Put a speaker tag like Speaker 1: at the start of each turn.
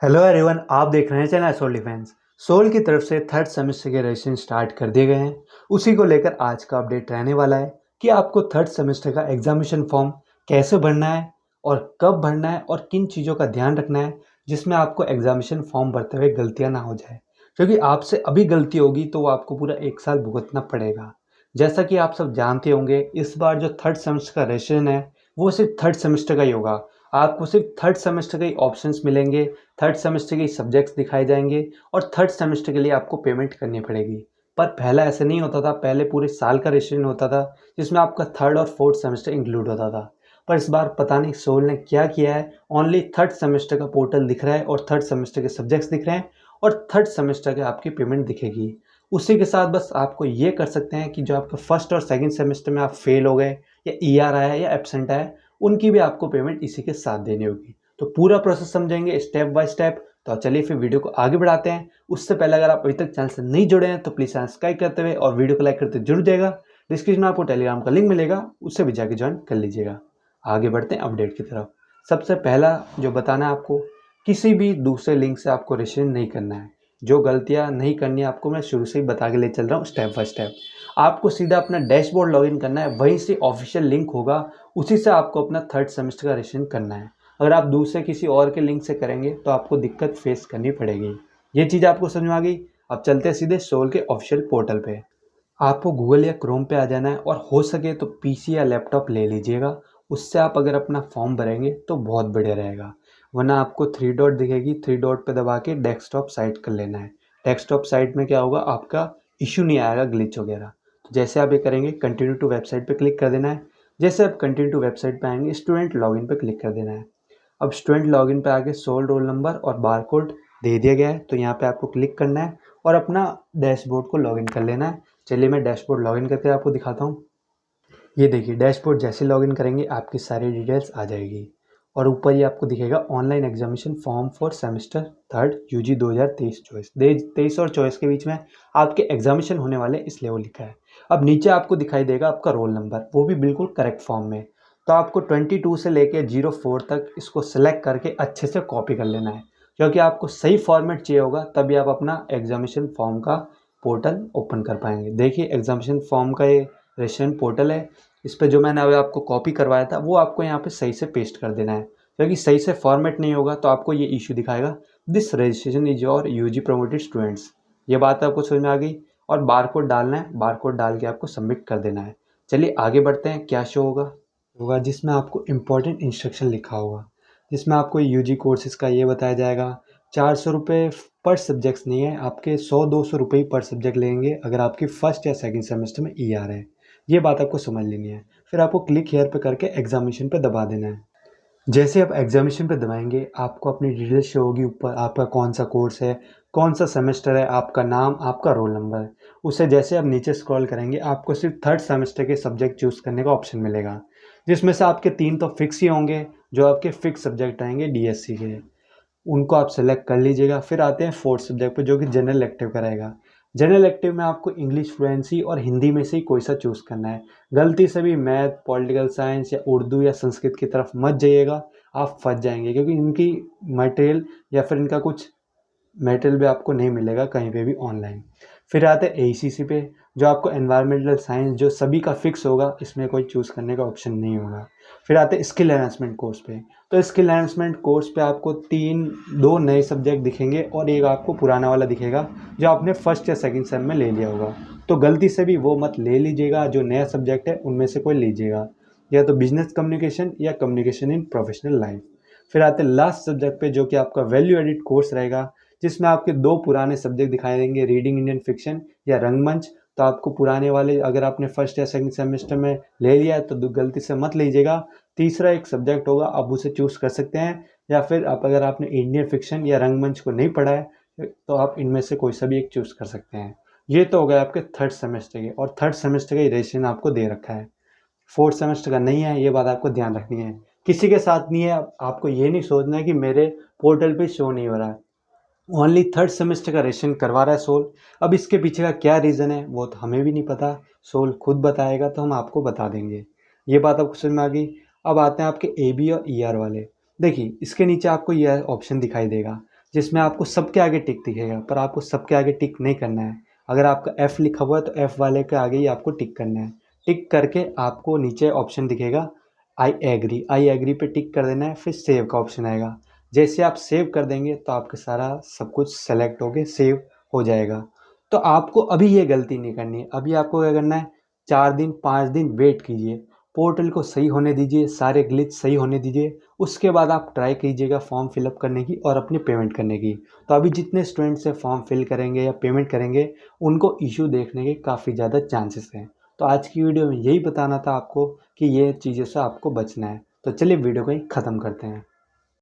Speaker 1: Hello everyone, आप देख रहे हैं चैनल सोल डिफेंस। सोल की तरफ से थर्ड सेमेस्टर के रजिस्ट्रेशन स्टार्ट कर दिए गए हैं। उसी को लेकर आज का अपडेट रहने वाला है कि आपको थर्ड सेमेस्टर का एग्जामिनेशन फॉर्म कैसे भरना है और कब भरना है और किन चीज़ों का ध्यान रखना है जिसमें आपको एग्जामिनेशन फॉर्म भरते हुए गलतियाँ ना हो जाए, क्योंकि आपसे अभी गलती होगी तो वो आपको पूरा एक साल भुगतना पड़ेगा। जैसा कि आप सब जानते होंगे, इस बार जो थर्ड सेमेस्टर का रजिस्ट्रेशन है वो सिर्फ थर्ड सेमेस्टर का ही होगा। आपको सिर्फ थर्ड सेमेस्टर के ही ऑप्शंस मिलेंगे, थर्ड सेमेस्टर के सब्जेक्ट्स दिखाए जाएंगे और थर्ड सेमेस्टर के लिए आपको पेमेंट करनी पड़ेगी। पर पहला ऐसे नहीं होता था, पहले पूरे साल का रजिस्ट्रेशन होता था जिसमें आपका थर्ड और फोर्थ सेमेस्टर इंक्लूड होता था। पर इस बार पता नहीं सोल ने क्या किया है, ओनली थर्ड सेमेस्टर का पोर्टल दिख रहा है और थर्ड सेमेस्टर के सब्जेक्ट्स दिख रहे हैं और थर्ड सेमेस्टर के आपकी पेमेंट दिखेगी। उसी के साथ बस आपको ये कर सकते हैं कि जो आपका फर्स्ट और सेकेंड सेमेस्टर में आप फेल हो गए या ER आया है या एब्सेंट आया है, उनकी भी आपको पेमेंट इसी के साथ देनी होगी। तो पूरा प्रोसेस समझेंगे स्टेप बाय स्टेप। तो चलिए फिर वीडियो को आगे बढ़ाते हैं। उससे पहले अगर आप अभी तक चैनल से नहीं जुड़े हैं तो प्लीज़ सब्सक्राइब करते हुए और वीडियो को लाइक करते जुड़ जाएगा। डिस्क्रिप्शन में आपको टेलीग्राम का लिंक मिलेगा, उससे भी जाके ज्वाइन कर लीजिएगा। आगे बढ़ते हैं अपडेट की तरफ। सबसे पहला जो बताना है आपको, किसी भी दूसरे लिंक से आपको रजिस्ट्रेशन नहीं करना है। जो गलतियां नहीं करनी है आपको मैं शुरू से ही बता के ले चल रहा हूँ स्टेप बाय स्टेप। आपको सीधा अपना डैशबोर्ड लॉगिन करना है, वहीं से ऑफिशियल लिंक होगा, उसी से आपको अपना थर्ड सेमेस्टर का रजिस्ट्रेशन करना है। अगर आप दूसरे किसी और के लिंक से करेंगे तो आपको दिक्कत फेस करनी पड़ेगी। ये चीज़ आपको समझ में आ गई। अब चलते हैं सीधे सोल के ऑफिशियल पोर्टल पे। आपको गूगल या क्रोम पे आ जाना है और हो सके तो PC या लैपटॉप ले लीजिएगा। उससे आप अगर अपना फॉर्म भरेंगे तो बहुत बढ़िया रहेगा। वरना आपको थ्री डॉट दिखेगी, थ्री डॉट पे दबा के डेस्कटॉप साइट कर लेना है। डेस्कटॉप साइट में क्या होगा, आपका इशू नहीं आएगा, ग्लिच वगैरह। तो जैसे आप ये करेंगे, कंटिन्यू टू वेबसाइट पे क्लिक कर देना है। जैसे आप कंटिन्यू टू वेबसाइट पे आएंगे, स्टूडेंट लॉगिन पे क्लिक कर देना है। अब स्टूडेंट लॉगिन पे आके सोल रोल नंबर और बार कोड दे दिया गया है, तो यहाँ पे आपको क्लिक करना है और अपना डैशबोर्ड को लॉगिन कर लेना है। चलिए मैं डैशबोर्ड लॉगिन करके आपको दिखाता हूँ। ये देखिए, डैशबोर्ड जैसे लॉगिन करेंगे आपकी सारी डिटेल्स आ जाएगी और ऊपर ये आपको दिखेगा online examination form for semester third UG 2023-24। 23 और 24 के बीच में आपके एग्जामिनेशन होने वाले, इसलिए वो लिखा है। अब नीचे आपको दिखाई देगा आपका रोल नंबर, वो भी बिल्कुल करेक्ट फॉर्म में। तो आपको 22 से लेके 04 तक इसको सेलेक्ट करके अच्छे से कॉपी कर लेना है, क्योंकि आपको सही फॉर्मेट चाहिए होगा, तभी आप अपना एग्जामिनेशन फॉर्म का पोर्टल ओपन कर पाएंगे। देखिए, एग्जामिनेशन फॉर्म का ये रजिस्ट्रेशन पोर्टल है। इस पे जो मैंने अभी आपको कॉपी करवाया था वो आपको यहाँ पे सही से पेस्ट कर देना है, क्योंकि सही से फॉर्मेट नहीं होगा तो आपको ये इशू दिखाएगा, this registration is your UG promoted students. ये बात आपको समझ में आ गई। और बार कोड डालना है, बार कोड डाल के आपको सबमिट कर देना है। चलिए आगे बढ़ते हैं। क्या शो होगा जिसमें आपको इम्पोर्टेंट इंस्ट्रक्शन लिखा होगा, जिसमें आपको UG कोर्सेज का ये बताया जाएगा। 400 रुपये पर सब्जेक्ट्स नहीं है, आपके 100-200 रुपये ही पर सब्जेक्ट लेंगे अगर आपकी फर्स्ट या सेकंड सेमेस्टर में ER है। ये बात आपको समझ लेनी है। फिर आपको क्लिक हेयर पे करके एग्जामिनेशन पे दबा देना है। जैसे आप एग्जामिनेशन पे दबाएंगे आपको अपनी डिटेल शो होगी ऊपर, आपका कौन सा कोर्स है, कौन सा सेमेस्टर है, आपका नाम, आपका रोल नंबर। उसे जैसे आप नीचे स्क्रॉल करेंगे आपको सिर्फ थर्ड सेमेस्टर के सब्जेक्ट चूज़ करने का ऑप्शन मिलेगा, जिसमें से आपके 3 तो फिक्स ही होंगे, जो आपके फिक्स सब्जेक्ट आएंगे DSC के, उनको आप सेलेक्ट कर लीजिएगा। फिर आते हैं फोर्थ सब्जेक्ट पे, जो कि जनरल इलेक्टिव का रहेगा। जनरल इलेक्टिव में आपको इंग्लिश फ्लुएंसी और हिंदी में से ही कोई सा चूज़ करना है। गलती से भी मैथ, पॉलिटिकल साइंस या उर्दू या संस्कृत की तरफ मत जाइएगा, आप फंस जाएंगे, क्योंकि इनकी मटेरियल या फिर इनका कुछ मटेरियल भी आपको नहीं मिलेगा कहीं पे भी ऑनलाइन। फिर आते हैं ACC पे, जो आपको एनवायरमेंटल साइंस, जो सभी का फिक्स होगा, इसमें कोई चूज़ करने का ऑप्शन नहीं होगा। फिर आते हैं स्किल एनहांसमेंट कोर्स पे। तो स्किल एनहांसमेंट कोर्स पे आपको दो नए सब्जेक्ट दिखेंगे और एक आपको पुराना वाला दिखेगा जो आपने फर्स्ट या सेकंड सेम में ले लिया होगा। तो गलती से भी वो मत ले लीजिएगा, जो नया सब्जेक्ट है उनमें से कोई लीजिएगा, या तो बिजनेस कम्युनिकेशन या कम्युनिकेशन इन प्रोफेशनल लाइफ। फिर आते हैं लास्ट सब्जेक्ट पे, जो कि आपका वैल्यू एडिट कोर्स रहेगा, जिसमें आपके दो पुराने सब्जेक्ट दिखाई देंगे, रीडिंग इंडियन फिक्शन या रंगमंच। तो आपको पुराने वाले अगर आपने फर्स्ट या सेकंड सेमेस्टर में ले लिया है तो गलती से मत लीजिएगा। तीसरा एक सब्जेक्ट होगा, आप उसे चूज़ कर सकते हैं, या फिर आप अगर आपने इंडियन फिक्शन या रंगमंच को नहीं पढ़ा है तो आप इनमें से कोई सा भी एक चूज़ कर सकते हैं। ये तो हो गए आपके थर्ड सेमेस्टर के, और थर्ड सेमेस्टर का ही रजिस्ट्रेशन आपको दे रखा है। फोर्थ सेमेस्टर का नहीं है, ये बात आपको ध्यान रखनी है। किसी के साथ नहीं है, आपको ये नहीं सोचना है कि मेरे पोर्टल पे शो नहीं हो रहा है। ओनली थर्ड सेमेस्टर का रजिस्ट्रेशन करवा रहा है सोल। अब इसके पीछे का क्या रीज़न है वो तो हमें भी नहीं पता, सोल खुद बताएगा तो हम आपको बता देंगे। ये बात आपको समझ में आ गई। अब आते हैं आपके AB और ER वाले। देखिए, इसके नीचे आपको यह ऑप्शन दिखाई देगा, जिसमें आपको सबके आगे टिक दिखेगा, पर आपको सबके आगे टिक नहीं करना है। अगर आपका F लिखा हुआ है तो F वाले के आगे ही आपको टिक करना है। टिक करके आपको नीचे ऑप्शन दिखेगा आई एग्री पे टिक कर देना है, फिर सेव का ऑप्शन आएगा। जैसे आप सेव कर देंगे तो आपका सारा सब कुछ सेलेक्ट होके सेव हो जाएगा। तो आपको अभी ये गलती नहीं करनी है। अभी आपको क्या करना है, 4 दिन 5 दिन वेट कीजिए, पोर्टल को सही होने दीजिए, सारे ग्लिच सही होने दीजिए। उसके बाद आप ट्राई कीजिएगा फॉर्म फिलअप करने की और अपनी पेमेंट करने की। तो अभी जितने स्टूडेंट्स से फॉर्म फिल करेंगे या पेमेंट करेंगे उनको इशू देखने के काफ़ी ज़्यादा चांसेस हैं। तो आज की वीडियो में यही बताना था आपको कि ये चीज़ों से आपको बचना है। तो चलिए वीडियो को ही ख़त्म करते हैं।